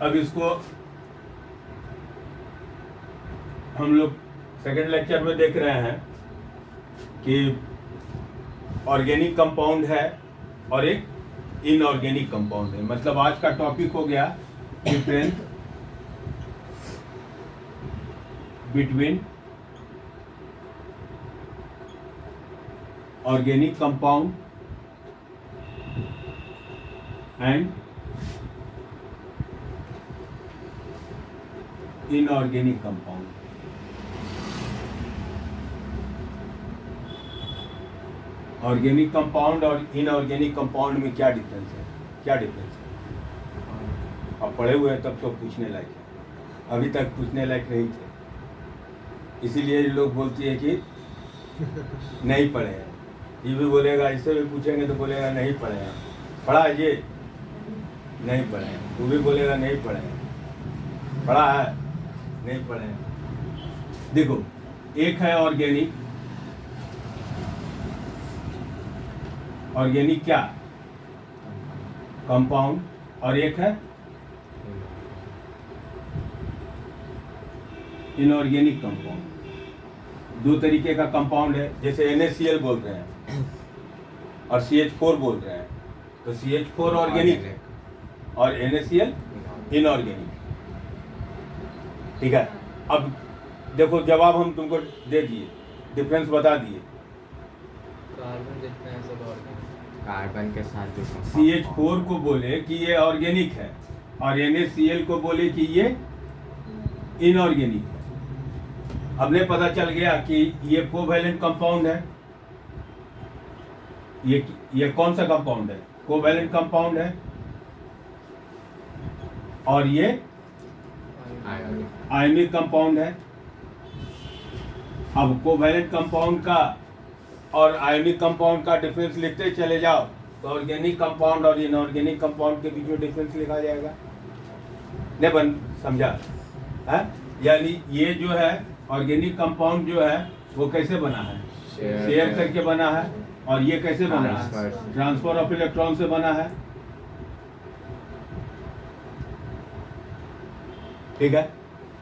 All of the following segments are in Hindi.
अब इसको हम लोग सेकेंड लेक्चर में देख रहे हैं कि ऑर्गेनिक कंपाउंड है और एक इनऑर्गेनिक कंपाउंड है। मतलब आज का टॉपिक हो गया difference between organic compound and inorganic compound. Organic compound और इनऑर्गेनिक कंपाउंड में क्या डिफरेंस है? क्या डिफरेंस है? आप पढ़े हुए हैं तब तो पूछने लायक है, अभी तक पूछने लायक नहीं थे, इसीलिए लोग बोलती है कि नहीं पढ़े हैं। ये भी बोलेगा, इससे भी पूछेंगे तो बोलेगा नहीं पढ़े हैं। पढ़ा है ये? नहीं पढ़े हैं। वो भी बोलेगा नहीं पढ़े हैं। पढ़ा है? नहीं पढ़े हैं। देखो, एक है ऑर्गेनिक। ऑर्गेनिक क्या? कंपाउंड। और एक है इनऑर्गेनिक कंपाउंड। दो तरीके का कंपाउंड है, जैसे NaCl बोल रहे हैं और CH4 बोल रहे हैं, तो CH4 ऑर्गेनिक है और NaCl इनऑर्गेनिक। ठीक है। अब देखो, जवाब हम तुमको दे दिए, डिफरेंस बता दिए। कार्बन जितना है सब ऑर्गेनिक। कार्बन के साथ जो CH4 को बोले कि ये ऑर्गेनिक है और NaCl को बोले कि ये इनऑर्गेनिक है। हमने पता चल गया कि ये कोवैलेंट कंपाउंड है। ये कौन सा कंपाउंड है? कोवैलेंट कंपाउंड है। और ये आयनिक कंपाउंड है। अब कोवैलेंट कंपाउंड का और आयनिक कंपाउंड का डिफरेंस लिखते चले जाओ तो ऑर्गेनिक कंपाउंड और इनऑर्गेनिक कंपाउंड के बीच में डिफरेंस लिखा जाएगा। नहीं बन समझा है? यानी ये जो है ऑर्गेनिक कंपाउंड जो है वो कैसे बना है? शेयर करके बना है। और ये कैसे बना है? ट्रांसफर ऑफ इलेक्ट्रॉन से बना है। ठीक है।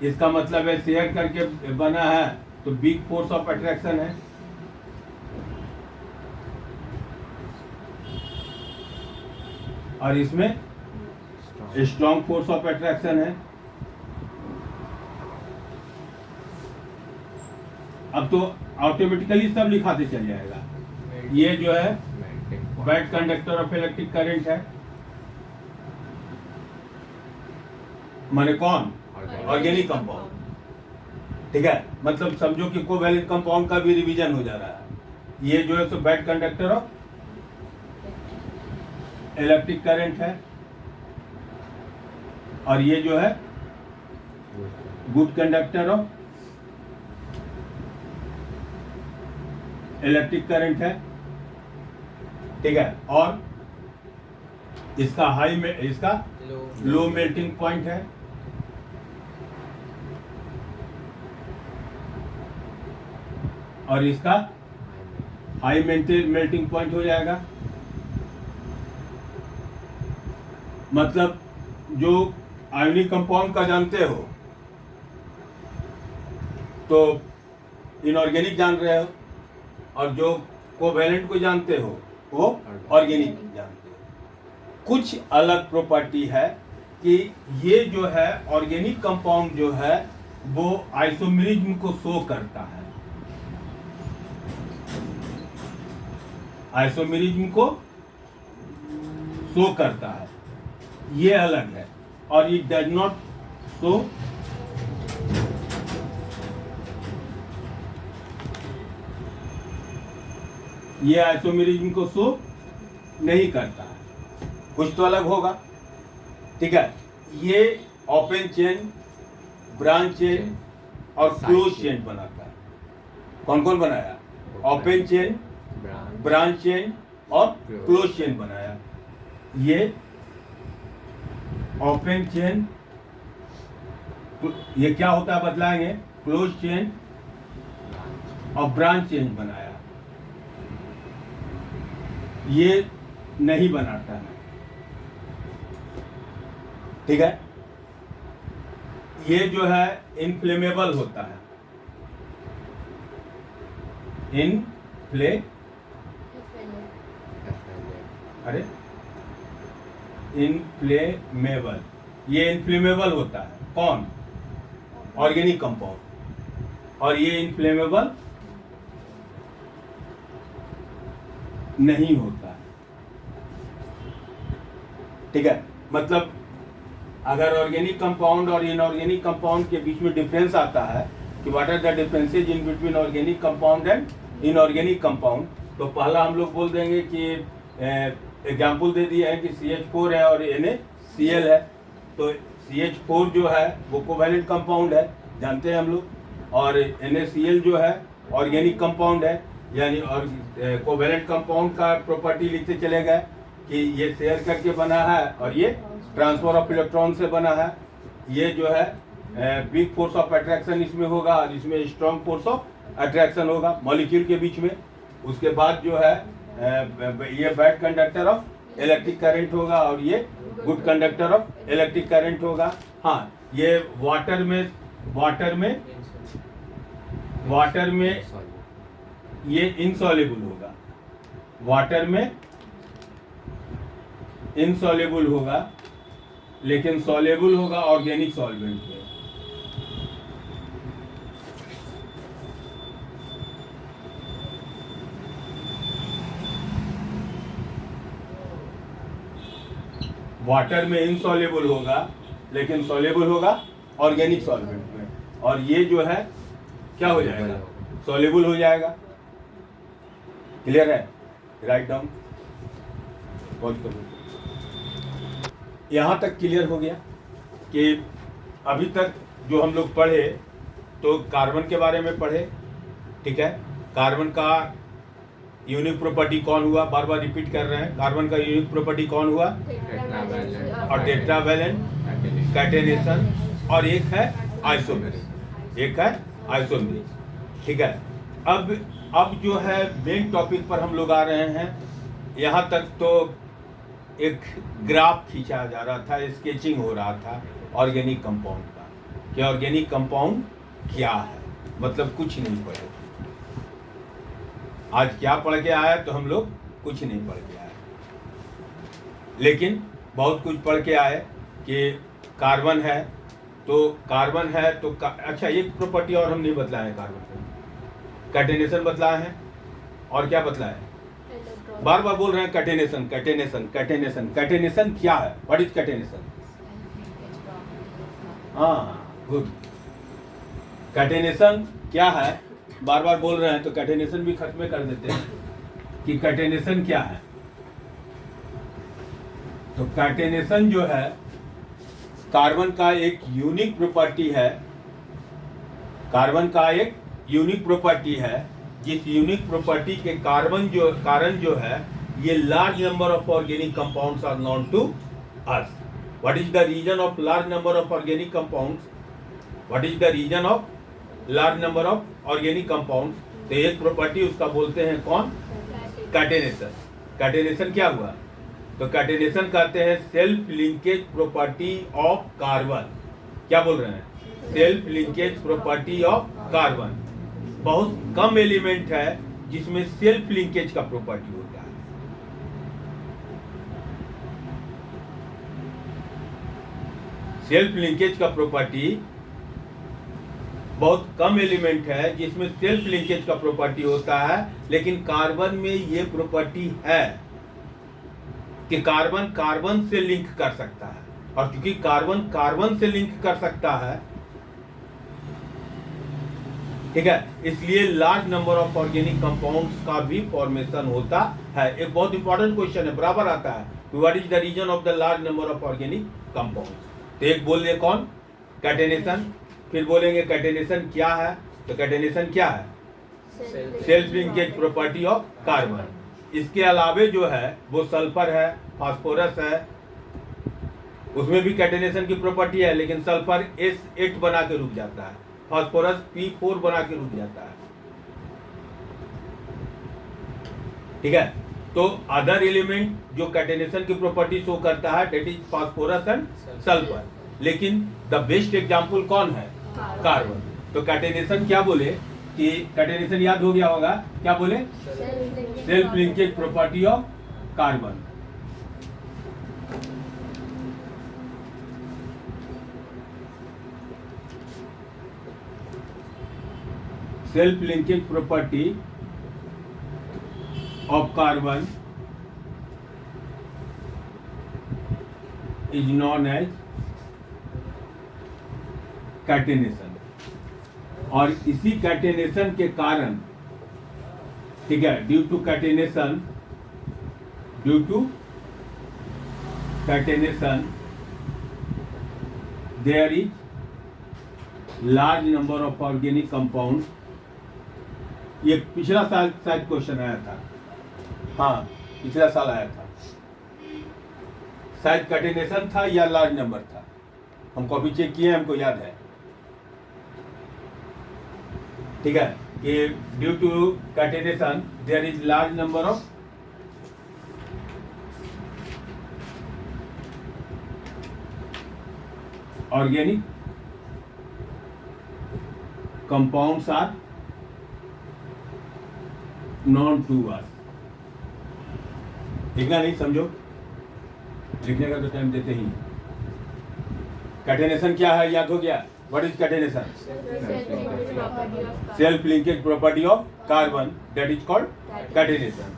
इसका मतलब है शेयर करके बना है तो बिग फोर्स ऑफ अट्रैक्शन है। और इसमें स्ट्रॉन्ग फोर्स ऑफ अट्रैक्शन है। अब तो ऑटोमेटिकली सब लिखाते चल जाएगा। ये जो है bad conductor of electric current है। माने कौन? Organic compound. ठीक है। मतलब समझो कि कोवैलेंट कंपाउंड का भी रिवीजन हो जा रहा है। ये जो है तो bad conductor of electric current है और ये जो है good conductor of electric current है। ठीक है। और इसका इसका लो मेल्टिंग पॉइंट है। और इसका हाई मेल्टिंग पॉइंट हो जाएगा। मतलब जो आयनिक कंपाउंड का जानते हो तो इनऑर्गेनिक जान रहे हो, और जो कोवैलेंट को जानते हो वो ऑर्गेनिक जानते हो। कुछ अलग प्रॉपर्टी है कि ये जो है ऑर्गेनिक कंपाउंड जो है वो आइसोमेरिज्म को शो करता है। आइसोमेरिज्म को शो करता है, ये अलग है। और इट डज नॉट शो ये आइसोमेरिज्म को शो नहीं करता है। कुछ तो अलग होगा। ठीक है। ये ओपन चेन, ब्रांच चेन और क्लोज चेन बनाता है। कौन कौन बनाया? ओपन चेन, ब्रांच चेन और क्लोज चेन बनाया। ये ओपन चेन, ये क्या होता है बतलाएंगे। क्लोज चेन और ब्रांच चेन बनाया। ये नहीं बनाता है। ठीक है। ये जो है इनफ्लेमेबल होता है, अरे इनफ्लेमेबल, ये इनफ्लेमेबल होता है। कौन? Organic compound. और ये इनफ्लेमेबल नहीं होता है। ठीक है, मतलब अगर ऑर्गेनिक कंपाउंड और इनऑर्गेनिक कंपाउंड के बीच में डिफरेंस आता है कि what are the differences in between organic compound and inorganic compound, तो पहला हम लोग बोल देंगे कि एग्जाम्पल दे दिया है कि CH4 है और NaCl है। तो CH4 जो है वो कोवैलेंट कंपाउंड है, जानते हैं हम लोग, और NaCl जो है ऑर्गेनिक कंपाउंड है। यानी और कोवैलेंट कंपाउंड का प्रॉपर्टी लिखते चले गए कि ये शेयर करके बना है और ये ट्रांसफर ऑफ इलेक्ट्रॉन से बना है। ये जो है बिग फोर्स ऑफ अट्रैक्शन इसमें होगा और इसमें स्ट्रॉन्ग फोर्स ऑफ अट्रैक्शन होगा मॉलिक्यूल के बीच में। उसके बाद जो है ये bad conductor of electric current होगा और ये good conductor of electric current होगा। हाँ, ये वाटर में ये इनसॉल्युबल होगा, वाटर में इनसॉल्युबल होगा, लेकिन सॉल्युबल होगा ऑर्गेनिक सॉल्वेंट में। वाटर में इनसॉल्युबल होगा लेकिन सॉल्युबल होगा ऑर्गेनिक सॉल्वेंट में। और ये जो है क्या हो जाएगा? सॉल्युबल हो जाएगा। क्लियर है? राइट डाउन, पॉज करो। यहाँ तक क्लियर हो गया कि अभी तक जो हम लोग पढ़े तो कार्बन के बारे में पढ़े। ठीक है, कार्बन का यूनिक प्रॉपर्टी कौन हुआ? बार बार रिपीट कर रहे हैं। कार्बन का यूनिक प्रॉपर्टी कौन हुआ? और टेट्रावैलेंट, कैटेनेशन, और एक है आइसोमेरिक। ठीक है, अब जो है मेन टॉपिक पर हम लोग आ रहे हैं। यहाँ तक तो एक ग्राफ खींचा जा रहा था, स्केचिंग हो रहा था ऑर्गेनिक कंपाउंड का कि ऑर्गेनिक कंपाउंड क्या है, मतलब कुछ नहीं पढ़े। आज क्या पढ़ के आया? तो हम लोग कुछ नहीं पढ़ के आए, लेकिन बहुत कुछ पढ़ के आए कि कार्बन है तो अच्छा, एक प्रॉपर्टी और हम नहीं बतलाए हैं कार्बन में, कैटेनेशन बतलाए हैं। और क्या बतलाए हैं? बार बार बोल रहे हैं कैटेनेशन। कैटेनेशन क्या है? What is catenation? हाँ, गुड। कैटेनेशन क्या है? बार बार बोल रहे हैं तो कैटेनेशन भी खत्म कर देते हैं कि कैटेनेशन क्या है। तो कैटेनेशन जो है कार्बन का एक यूनिक प्रॉपर्टी है। कार्बन का एक यूनिक प्रॉपर्टी है, जिस यूनिक प्रॉपर्टी के कारण जो है ये large number of organic compounds are known to us. What is the reason of large number of organic compounds? What is the reason of large number of organic compounds? तो एक प्रॉपर्टी उसका बोलते हैं कौन? कैटेनेशन। कैटेनेशन क्या हुआ? तो कैटेनेशन कहते हैं self linkage property of carbon. क्या बोल रहे हैं? Self linkage property of carbon. बहुत कम एलिमेंट है जिसमें सेल्फ लिंकेज का प्रॉपर्टी होता है। सेल्फ लिंकेज का प्रॉपर्टी बहुत कम एलिमेंट है जिसमें सेल्फ लिंकेज का प्रॉपर्टी होता है, लेकिन कार्बन में ये प्रॉपर्टी है कि कार्बन से लिंक कर सकता है। और क्योंकि कार्बन से लिंक कर सकता है, ठीक है, इसलिए large number of organic compounds का भी फॉर्मेशन होता है। एक बहुत इंपॉर्टेंट क्वेश्चन है, बराबर आता है, what is the reason of the large number of organic compounds? तो एक बोल दिए कौन? कैटेनेशन। फिर बोलेंगे कैटेनेशन क्या है? तो कैटेनेशन क्या है? Self linkage property of carbon. इसके अलावे जो है वो सल्फर है, फास्फोरस है, उसमें भी कैटेनेशन की प्रॉपर्टी है, लेकिन सल्फर S8 बना के रुक जाता है, फास्फोरस P4 बना के रुक जाता है। ठीक है, तो अदर एलिमेंट जो कैटेनेशन की प्रॉपर्टी शो करता है, that is phosphorus and sulphur. लेकिन द बेस्ट एग्जाम्पल कौन है? कार्बन। तो कैटेनेशन क्या बोले कि कैटेनेशन याद हो गया होगा, क्या बोले? Self linkage property of carbon. Self linkage property of carbon is known as catenation. और इसी कैटेनेशन के कारण, ठीक है, due to catenation there is large number of organic compound. ये पिछला साल शायद क्वेश्चन आया था, हाँ पिछला साल आया था, शायद कैटेनेशन था या लार्ज नंबर था, हम कॉपी चेक किए, हमको याद है, ठीक है, कि due to catenation there is large number of organic compounds are known to us. लिखना नहीं, समझो, लिखने का तो टाइम देते ही। कैटेनेशन क्या है, याद हो गया? What is catenation? Self linkage property of carbon, that is called catenation.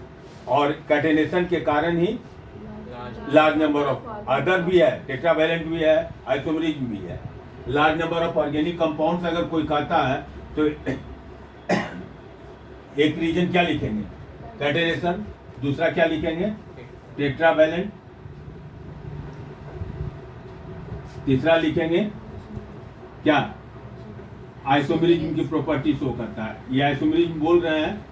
और कैटेनेशन के कारण ही लार्ज नंबर ऑफ अदर भी है, टेट्रावैलेंट भी है, आइसोमरिज्म भी है। Large number of organic compounds अगर कोई कहता है तो एक रीजन क्या लिखेंगे? कैटेनेशन। दूसरा क्या लिखेंगे? टेट्रावैलेंट। तीसरा लिखेंगे क्या? आइसोमरिज्म की प्रॉपर्टी शो करता है। ये आइसोमरिज्म बोल रहे हैं,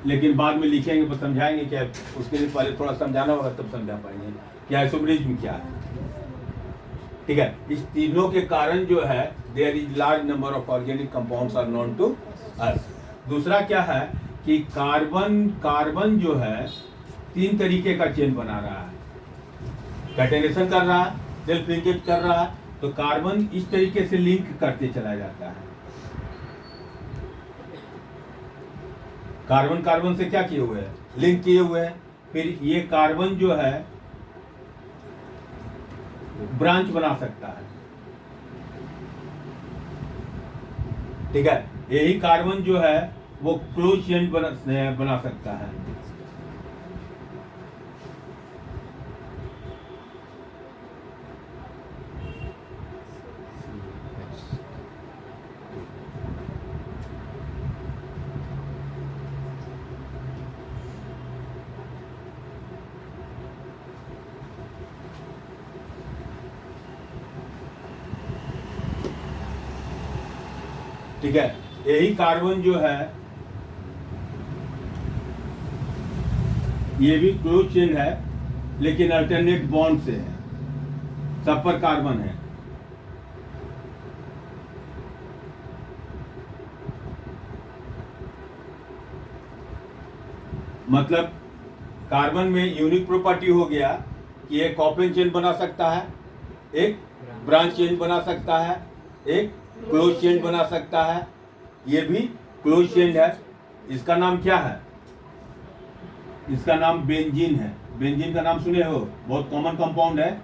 लेकिन बाद में लिखेंगे, बस समझाएंगे क्या, उसके लिए पहले थोड़ा समझाना होगा, तब समझा पाएंगे कि आइसोमरिज्म क्या है। ठीक है, इस तीनों के कारण जो है there is large number of organic compounds are known to us. दूसरा क्या है कि कार्बन जो है 3 तरीके का चेन बना रहा है, कैटेनेशन कर रहा है, सेल्फ लिंकेज कर रहा है, तो कार्बन इस तरीके से लिंक करते चला जाता है। कार्बन से क्या किए हुए हैं? लिंक किए हुए हैं। फिर ये कार्बन जो है ब्रांच बना सकता है, ठीक है, यही कार्बन जो है वो क्लोज चेन बना सकता है। ठीक है, यही कार्बन जो है ये भी क्लोज चेन है, लेकिन अल्टरनेट बॉन्ड से है, सब पर कार्बन है। मतलब कार्बन में यूनिक प्रॉपर्टी हो गया कि एक ओपन चेन बना सकता है, एक ब्रांच चेन बना सकता है, एक क्लोज चेन बना सकता है। ये भी क्लोज चेन है। इसका नाम क्या है? इसका नाम बेंजीन है। बेंजीन का नाम सुने हो? बहुत कॉमन कंपाउंड है,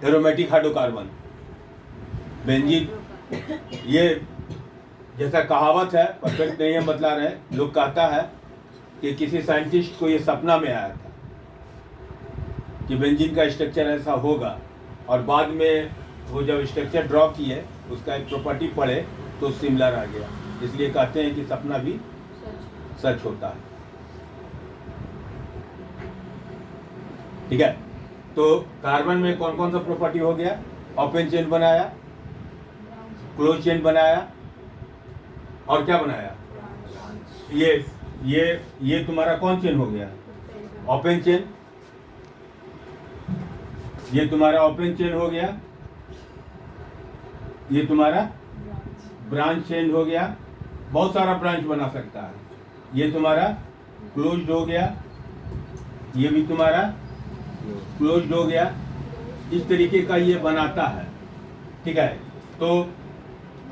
एरोमेटिक हाइड्रोकार्बन। बेंजीन, ये जैसा कहावत है, परफेक्ट नहीं है बतला रहे, लोग कहता है कि किसी साइंटिस्ट को ये सपना में आया था कि बेंजीन का स्ट्रक्चर ऐसा होगा, और बाद में वो जब स्ट्रक्चर ड्रॉ किए, उसका एक प्रॉपर्टी पढ़े तो सिमिलर आ गया। इसलिए कहते हैं कि सपना भी सच होता है। ठीक है, तो कार्बन में कौन कौन सा प्रॉपर्टी हो गया? ओपन चेन बनाया, क्लोज चेन बनाया, और क्या बनाया? ये तुम्हारा कौन चेन हो गया? Open chain. ये तुम्हारा ओपन चेन हो गया, ये तुम्हारा ब्रांच चेन हो गया, बहुत सारा ब्रांच बना सकता है। ये तुम्हारा क्लोज्ड हो गया, ये भी तुम्हारा क्लोज्ड हो गया, इस तरीके का ये बनाता है, ठीक है। तो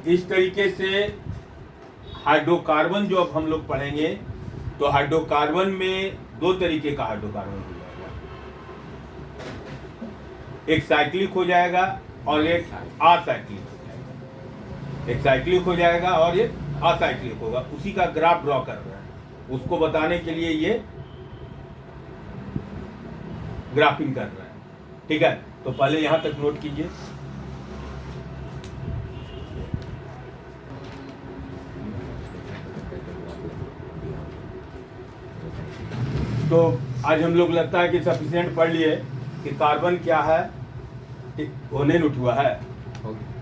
इस तरीके से हाइड्रोकार्बन जो अब हम लोग पढ़ेंगे, तो हाइड्रोकार्बन में दो तरीके का हाइड्रोकार्बन हो जाएगा, एक साइक्लिक हो जाएगा और एक असाइक्लिक हो जाएगा। एक साइक्लिक हो जाएगा और एक असाइक्लिक होगा। उसी का ग्राफ ड्रॉ कर रहे हैं, उसको बताने के लिए ये ग्राफिंग कर रहे हैं, ठीक है। तो पहले यहां तक नोट कीजिए। तो आज हम लोग लगता है कि सफिशिएंट पढ़ लिए कि कार्बन क्या है, ठीक होने लुट हुआ है। हो गया।